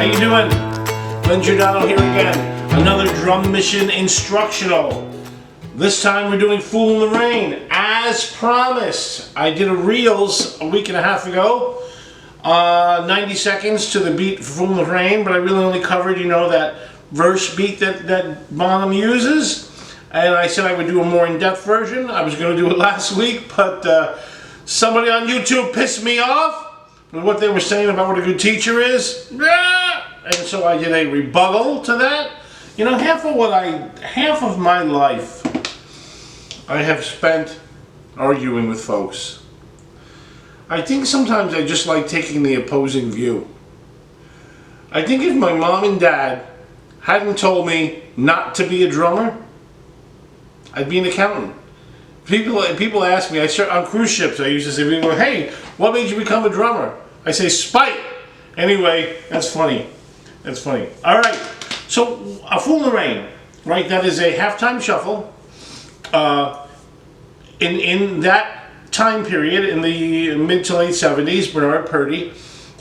you doing? Len Giordano here again. Another drum mission instructional. This time we're doing Fool in the Rain. As promised, I did a Reels a week and a half ago. 90 seconds to the beat for Fool in the Rain, but I really only covered, that verse beat that Bonham uses. And I said I would do a more in-depth version. I was going to do it last week, but somebody on YouTube pissed me off with what they were saying about what a good teacher is. And so I did a rebuttal to that. Half of my life I have spent arguing with folks. I think sometimes I just like taking the opposing view. I think if my mom and dad hadn't told me not to be a drummer, I'd be an accountant. People ask me, on cruise ships, I used to say, people go, hey, what made you become a drummer? I say, spite. Anyway, that's funny. That's funny. All right, so a Fool in the Rain, right? That is a halftime shuffle. In that time period, in the mid to late 70s, Bernard Purdie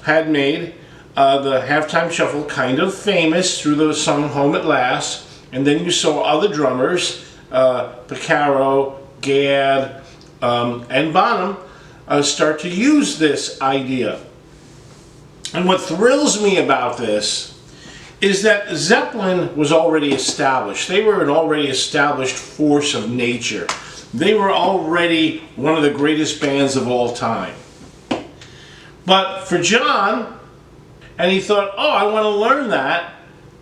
had made the halftime shuffle kind of famous through the song Home at Last. And then you saw other drummers, Porcaro, Gadd, and Bonham, start to use this idea. And what thrills me about this is that Zeppelin was already established. They were an already established force of nature. They were already one of the greatest bands of all time. But for John, and he thought, oh, I want to learn that.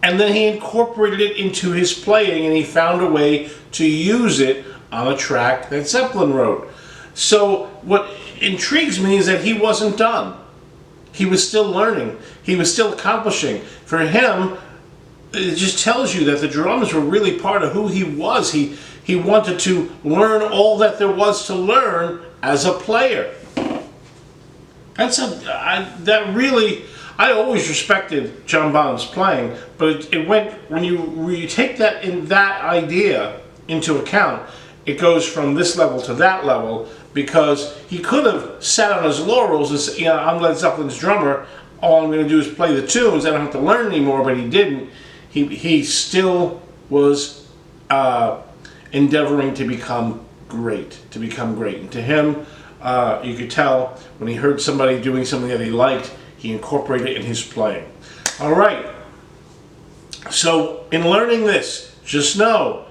And then he incorporated it into his playing, and he found a way to use it on a track that Zeppelin wrote. So what intrigues me is that he wasn't done. He was still learning. He was still accomplishing. For him, it just tells you that the drums were really part of who he was. He wanted to learn all that there was to learn as a player. I always respected John Bonham's playing, but it went, when you take that idea into account, it goes from this level to that level, because he could have sat on his laurels and said, I'm Led Zeppelin's drummer, all I'm going to do is play the tunes, I don't have to learn anymore, but he didn't. He still was endeavoring to become great, And to him, you could tell when he heard somebody doing something that he liked, he incorporated it in his playing. All right, so in learning this, just know,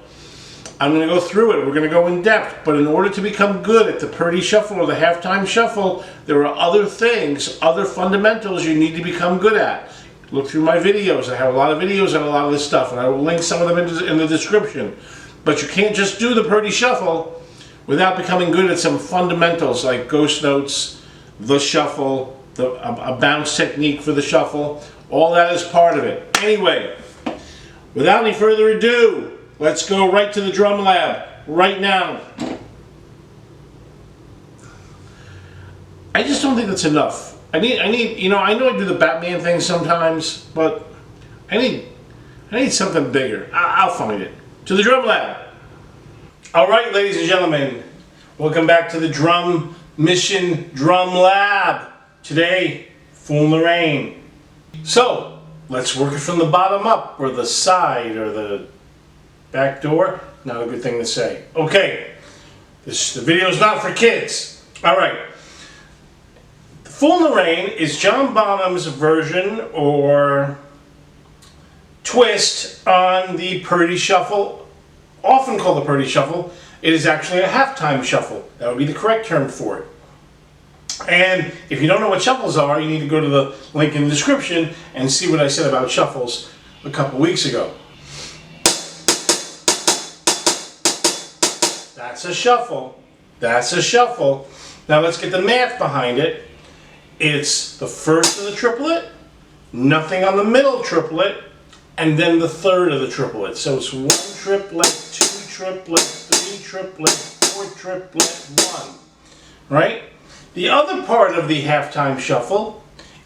I'm going to go through it. We're going to go in depth. But in order to become good at the Purdie Shuffle or the halftime shuffle, there are other things, other fundamentals you need to become good at. Look through my videos. I have a lot of videos on a lot of this stuff, and I will link some of them in the description. But you can't just do the Purdie Shuffle without becoming good at some fundamentals like ghost notes, the shuffle, a bounce technique for the shuffle. All that is part of it. Anyway, without any further ado, let's go right to the drum lab right now. I just don't think that's enough. I know I do the Batman thing sometimes, but I need something bigger. I'll find it. To the drum lab. All right, ladies and gentlemen, welcome back to the Drummission Drum Lab. Today, Fool in the Rain. So, let's work it from the bottom up, or the side, or the back door. Not a good thing to say. Okay, the video is not for kids. All right. Fool in the Rain is John Bonham's version or twist on the Purdie Shuffle, often called the Purdie Shuffle. It is actually a halftime shuffle. That would be the correct term for it. And if you don't know what shuffles are, you need to go to the link in the description and see what I said about shuffles a couple weeks ago. That's a shuffle. That's a shuffle. Now let's get the math behind it. It's the first of the triplet, nothing on the middle triplet, and then the third of the triplet. So it's 1 triplet, 2 triplet, 3 triplet, 4 triplet, 1. Right? The other part of the halftime shuffle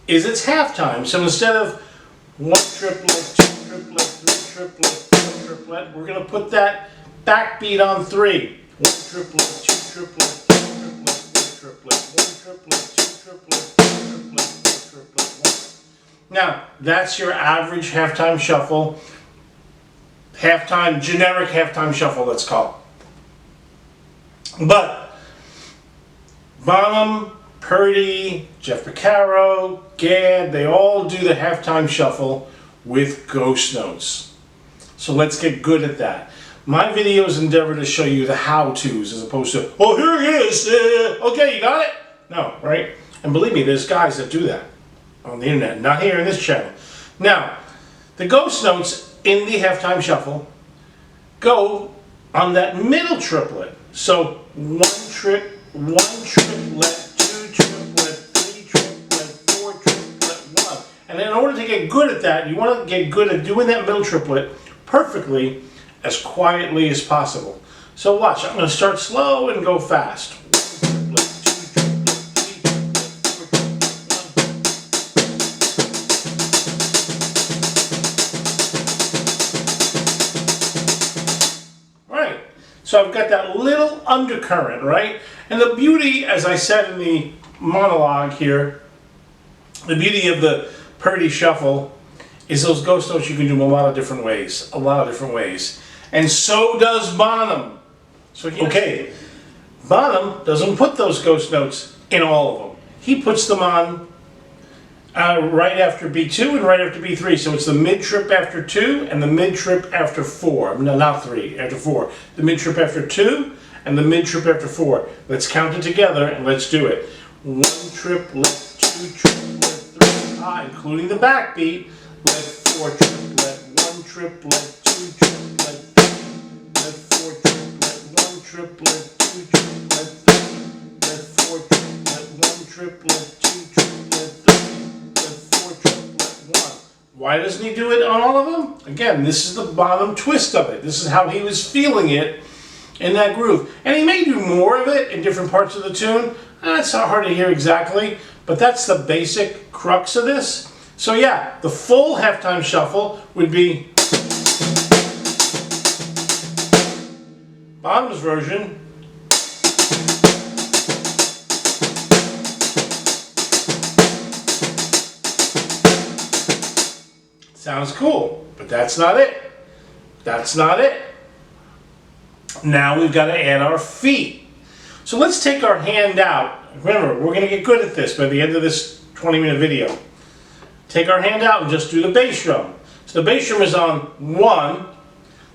is its halftime. So instead of 1 triplet, 2 triplet, 3 triplet, 4 triplet, we're going to put that backbeat on 3. 1 triplet, 2 triplet, 3 triplet, 4 triplet, 1 triplet, 2 triplet, 3 triplet, 4 triplet, 1. Now, that's your average halftime shuffle. Generic halftime shuffle, let's call it. But Bonham, Purdy, Jeff Porcaro, Gadd, they all do the halftime shuffle with ghost notes. So let's get good at that. My videos endeavor to show you the how-tos as opposed to, oh, here he is, okay, you got it? No, right? And believe me, there's guys that do that on the internet, not here in this channel. Now, the ghost notes in the halftime shuffle go on that middle triplet. So one triplet, two triplet, three triplet, four triplet, one. And in order to get good at that, you want to get good at doing that middle triplet perfectly as quietly as possible. So watch, I'm going to start slow and go fast. So I've got that little undercurrent, right? And the beauty, as I said in the monologue here, the beauty of the Purdy shuffle is those ghost notes you can do in a lot of different ways. And so does Bonham. So okay, Bonham doesn't put those ghost notes in all of them. He puts them on right after B2 and right after B3. So it's the mid-trip after 2 and the mid-trip after 4. No, not 3, after 4. The mid-trip after 2 and the mid-trip after 4. Let's count it together and let's do it. 1 triplet, 2 triplet, 3, including the backbeat. Let 4 triplet, 1 triplet, 2 triplet, 3. Let 4 triplet, 1 triplet, 2 triplet, 3. Let 4 triplet, 1 triplet, 2 triplet, 3. Why doesn't he do it on all of them? Again, this is the Bonham twist of it. This is how he was feeling it in that groove. And he may do more of it in different parts of the tune. It's not hard to hear exactly, but that's the basic crux of this. So yeah, the full halftime shuffle would be Bonham's version. Sounds cool, but that's not it. That's not it. Now we've got to add our feet. So let's take our hand out. Remember, we're going to get good at this by the end of this 20-minute video. Take our hand out and just do the bass drum. So the bass drum is on 1,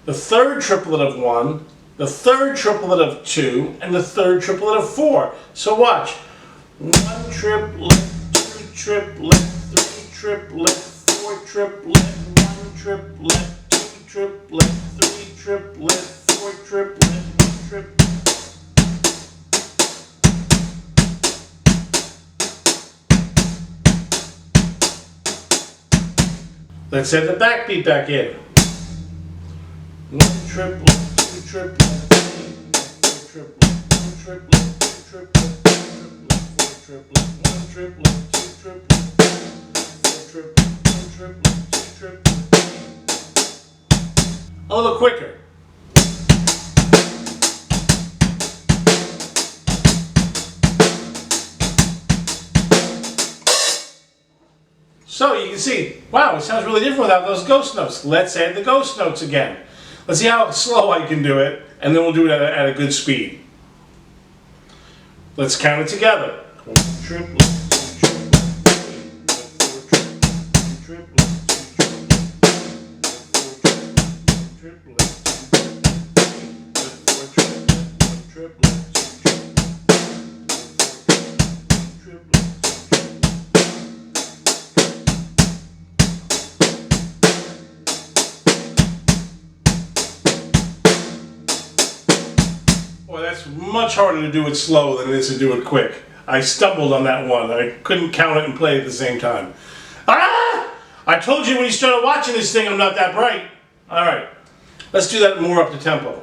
the third triplet of 1, the third triplet of 2, and the third triplet of 4. So watch. 1 triplet, 2 triplet, 3 triplet, 4 triplet, 1 triplet, 2 triplet, 3 triplet, 4 triplet, 1 triplet. Let's add the backbeat back in. 1 triplet, 2 triplet, 4 triplet, 1 triplet, 2 triplet, 4 triplet, 1 triplet, 2 triplet, 4 triplet, 1 triplet, 2 triplet. A little quicker. So you can see, wow, it sounds really different without those ghost notes. Let's add the ghost notes again. Let's see how slow I can do it, and then we'll do it at a good speed. Let's count it together. 1 triplet, 2 triplet, 4 triplet, 2 triplet, 4 triplet, 2 triplet, 1 triplet, 2 triplet. Boy, that's much harder to do it slow than it is to do it quick. I stumbled on that one. I couldn't count it and play at the same time. Ah! I told you when you started watching this thing I'm not that bright. Alright, let's do that more up to tempo.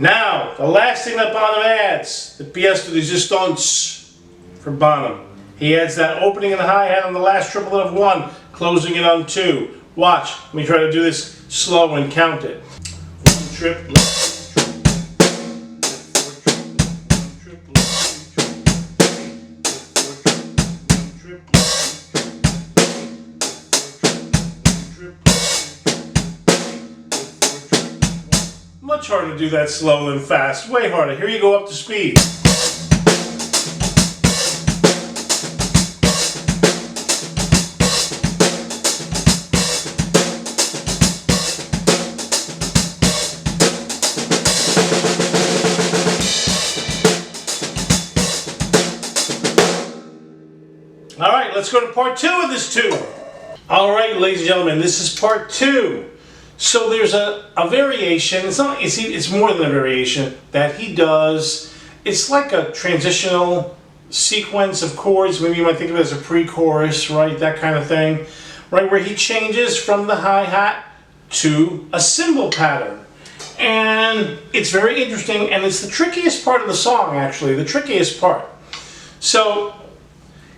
Now, the last thing that Bonham adds, the pièce de résistance for Bonham. He adds that opening in the hi-hat on the last triplet of 1, closing it on 2. Watch, let me try to do this slow and count it. 1 triplet, 2 triplet, much harder to do that slow than fast. Way harder. Here you go up to speed. All right, let's go to part 2 of this tune. All right, ladies and gentlemen, this is part 2. So there's a variation. It's more than a variation that he does. It's like a transitional sequence of chords. Maybe you might think of it as a pre-chorus, right? That kind of thing, right? Where he changes from the hi-hat to a cymbal pattern. And it's very interesting, and it's the trickiest part of the song, actually, the trickiest part. So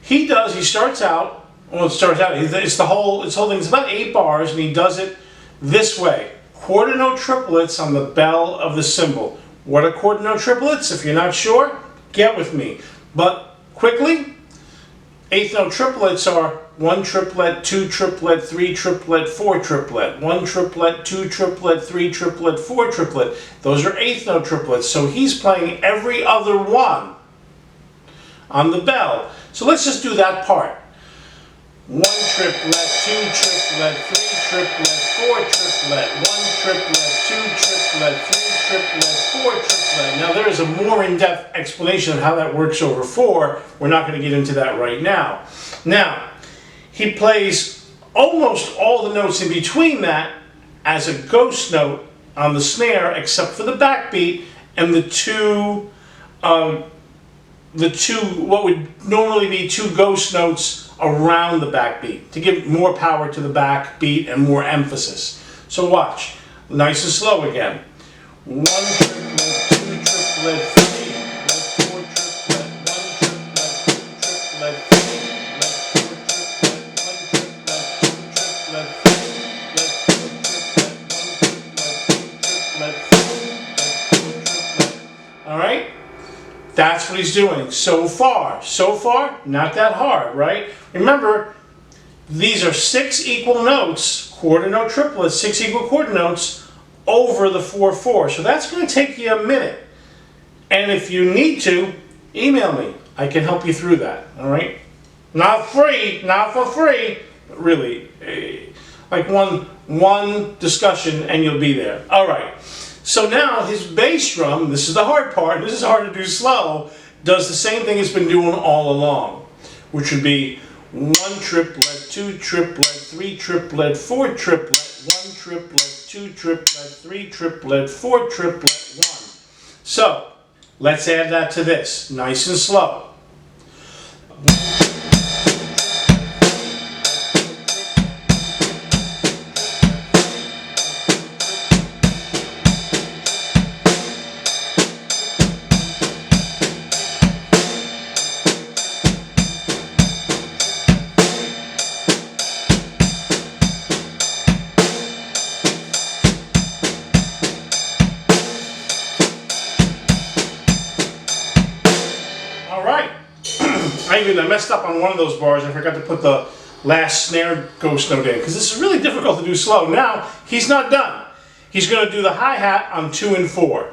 he starts out, it's the whole thing, it's about 8 bars, and he does it this way. Quarter note triplets on the bell of the cymbal. What are quarter note triplets? If you're not sure, get with me. But quickly, 8th note triplets are 1 triplet, 2 triplet, 3 triplet, 4 triplet. 1 triplet, 2 triplet, 3 triplet, 4 triplet. Those are 8th note triplets. So he's playing every other one on the bell. So let's just do that part. 1 triplet, 2 triplet, 3 triplet, 4 triplet, 1 triplet, 2 triplet, 3 triplet, 4 triplet. Now there is a more in-depth explanation of how that works over 4. We're not going to get into that right now. Now, he plays almost all the notes in between that as a ghost note on the snare, except for the backbeat and the two what would normally be 2 ghost notes around the backbeat to give more power to the backbeat and more emphasis. So watch, nice and slow again. 1 triplet, 2 triplet, 3, 4 triplet, 1 triplet, 2 triplet, 3, 4 triplet, 1 triplet, 2 triplet, 3, 4 triplet, 1 triplet, 2 triplet, 4 triplet. All right? That's what he's doing so far. So far, not that hard, right? Remember, these are 6 equal notes, quarter note triplets, 6 equal quarter notes over the 4/4. So that's going to take you a minute. And if you need to, email me. I can help you through that, all right? Not free, not for free, but really, like one discussion and you'll be there. All right. So now his bass drum, this is the hard part, this is hard to do slow, does the same thing it's been doing all along, which would be 1 triplet, 2 triplet, 3 triplet, 4 triplet, 1 triplet, 2 triplet, 3 triplet, 4 triplet, 1. So let's add that to this, nice and slow. I messed up on one of those bars. I forgot to put the last snare ghost note in because this is really difficult to do slow. Now, he's not done. He's going to do the hi-hat on 2 and 4.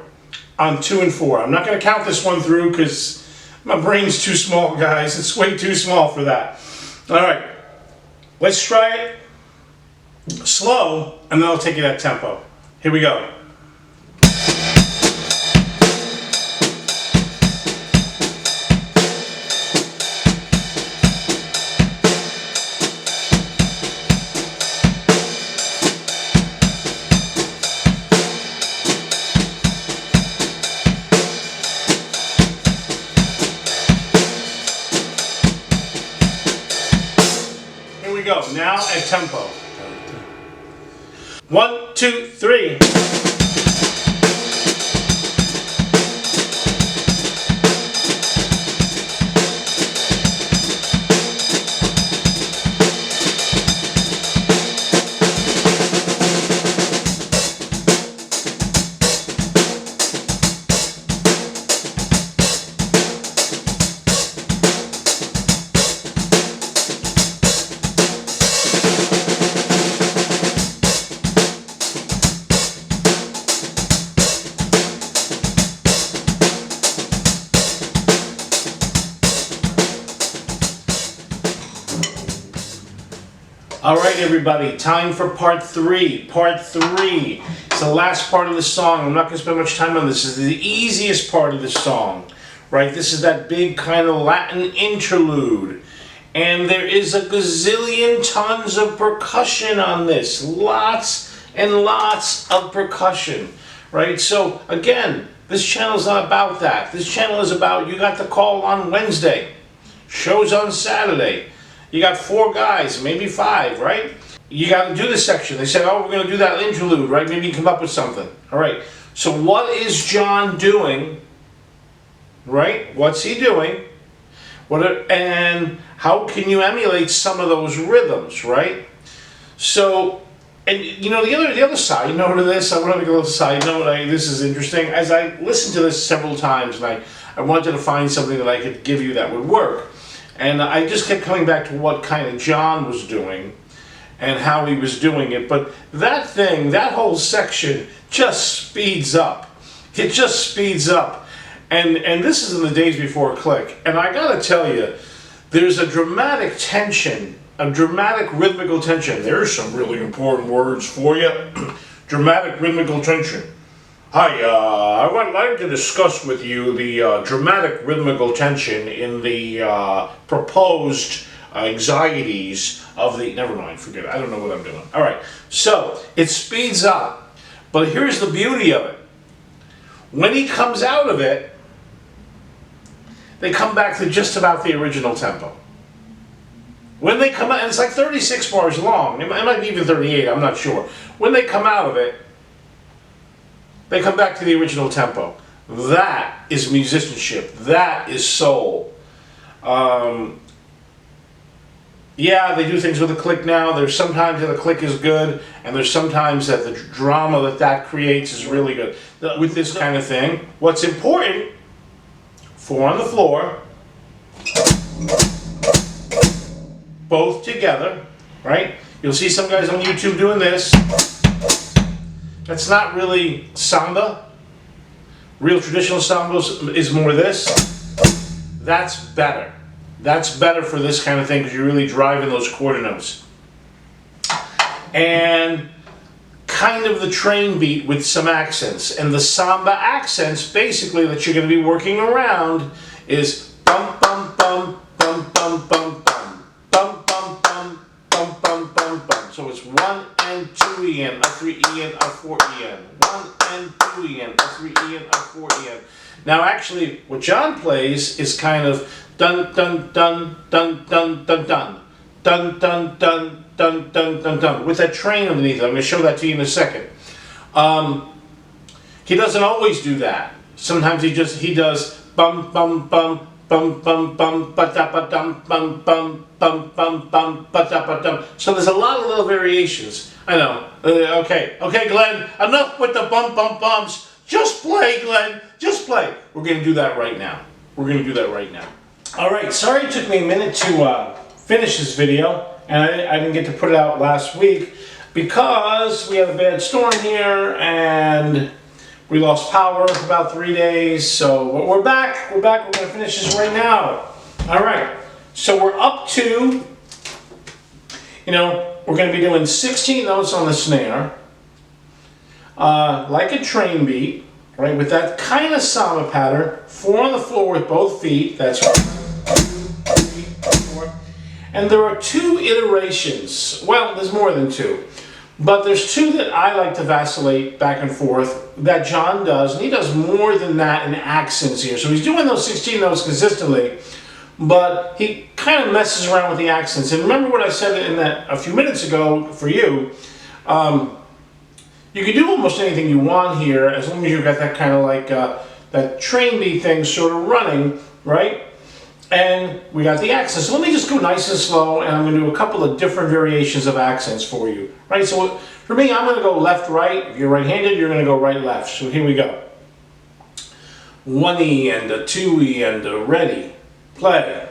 On 2 and 4. I'm not going to count this one through because my brain's too small, guys. It's way too small for that. All right. Let's try it slow, and then I'll take it at tempo. Here we go. Go now at tempo. 1, 2, 3. All right, everybody, time for part three. Part three. It's the last part of the song. I'm not going to spend much time on this. This is the easiest part of the song, right? This is that big kind of Latin interlude. And there is a gazillion tons of percussion on this. Lots and lots of percussion, right? So, again, this channel is not about that. This channel is about, you got the call on Wednesday. Shows on Saturday. You got 4 guys, maybe 5, right? You got to do this section. They said, oh, we're going to do that interlude, right? Maybe you come up with something. All right. So what is John doing, right? What's he doing? And how can you emulate some of those rhythms, right? So, and you know, the other side note to this, I want to make a little side note. This is interesting. As I listened to this several times, and I wanted to find something that I could give you that would work. And I just kept coming back to what kind of John was doing and how he was doing it. But that thing, that whole section just speeds up. It just speeds up. And this is in the days before click. And I gotta tell you, there's a dramatic tension, a dramatic rhythmical tension. There's some really important words for you. Dramatic rhythmical tension. Hi, I would like to discuss with you the dramatic rhythmical tension in the proposed anxieties of the... Never mind, forget it. I don't know what I'm doing. All right, so it speeds up, but here's the beauty of it. When he comes out of it, they come back to just about the original tempo. When they come out, and it's like 36 bars long. It might be even 38, I'm not sure. When they come out of it, they come back to the original tempo. That is musicianship. That is soul. Yeah, they do things with a click now. There's sometimes that a click is good, and there's sometimes that the drama that creates is really good. With this kind of thing, what's important, 4 on the floor, both together, right? You'll see some guys on YouTube doing this. That's not really samba. Real traditional samba is more this. That's better. That's better for this kind of thing because you're really driving those quarter notes. And kind of the train beat with some accents. And the samba accents, basically, that you're going to be working around is bum bum bum bum bum bum bum bum bum bum bum bum bum bum. So it's 1 and 2 EN, a 3 EN, a 4 EN. 1 and 2 EN, a 3 EN, a 4 EN. Now actually, what John plays is kind of dun dun dun dun dun dun dun dun dun dun dun dun dun dun with that train underneath it. I'm going to show that to you in a second. He doesn't always do that. Sometimes he does bum bum bum bum bum bum ba da ba dum bum bum bum bum bum ba da ba dum. So there's a lot of little variations. I know. Okay, Glenn. Enough with the bum bum bums. Just play, Glenn. Just play. We're going to do that right now. We're going to do that right now. All right. Sorry it took me a minute to finish this video, and I didn't get to put it out last week because we had a bad storm here and we lost power for about 3 days. So we're back. We're back. We're going to finish this right now. All right. So we're up to, we're going to be doing 16 notes on the snare, like a train beat, right? With that kind of samba pattern, 4 on the floor with both feet. That's 1, 2, 3, 4. And there are 2 iterations. Well, there's more than 2. But there's 2 that I like to vacillate back and forth that John does. And he does more than that in accents here. So he's doing those 16 notes consistently, but he kind of messes around with the accents. And remember what I said in that a few minutes ago for you. You can do almost anything you want here as long as you've got that kind of like that train beat thing sort of running, right? And we got the accents. So let me just go nice and slow, and I'm going to do a couple of different variations of accents for you, right? So for me, I'm going to go left, right. If you're right-handed, you're going to go right, left. So here we go. 1 E and a 2 E and a ready, play.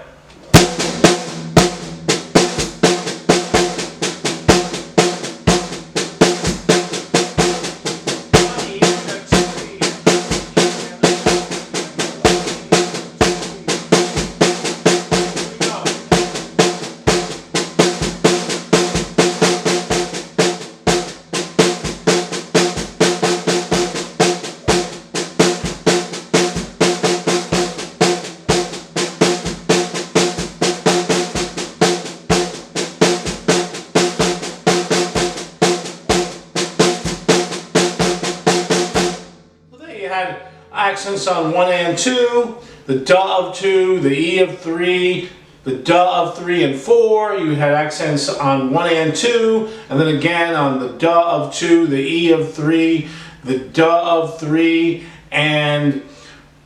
accents on 1 and 2, the da of 2, the E of 3, the da of 3 and 4. You had accents on 1 and 2, and then again on the da of 2, the E of 3, the da of 3, and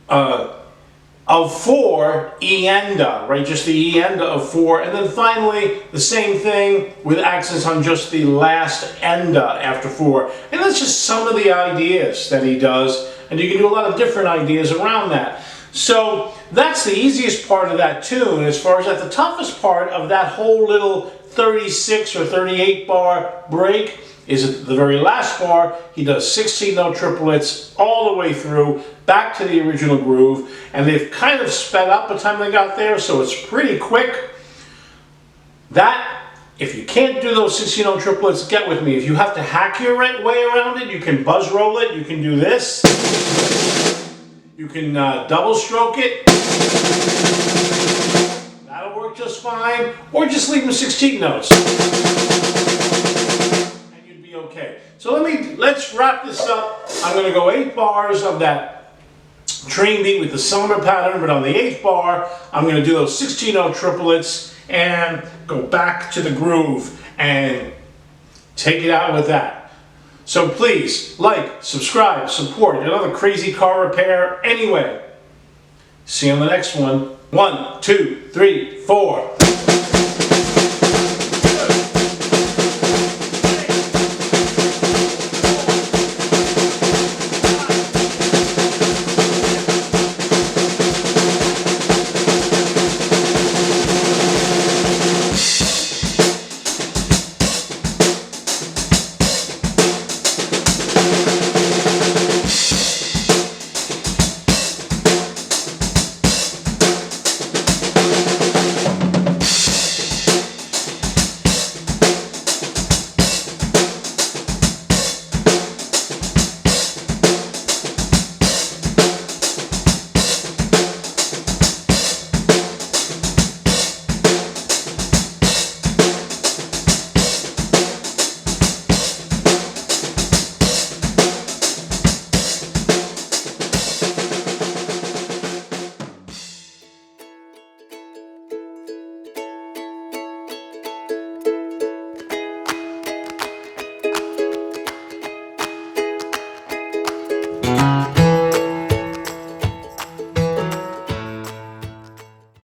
of 4, E and da, right? Just the E and da of 4. And then finally, the same thing with accents on just the last enda after 4. And that's just some of the ideas that he does. And you can do a lot of different ideas around that. So that's the easiest part of that tune. As far as the toughest part of that whole little 36 or 38 bar break is at the very last bar. He does 16 note triplets all the way through, back to the original groove, and they've kind of sped up by the time they got there, so it's pretty quick. That, if you can't do those 16 note triplets, get with me. If you have to hack your way around it, you can buzz roll it, you can do this. You can double stroke it. That'll work just fine. Or just leave them 16 notes. And you'd be okay. So let's wrap this up. I'm going to go 8 bars of that train beat with the samba pattern, but on the 8th bar, I'm going to do those 16 note triplets and go back to the groove and take it out with that. So please, like, subscribe, support, another crazy car repair anyway. See you on the next one. 1, 2, 3, 4.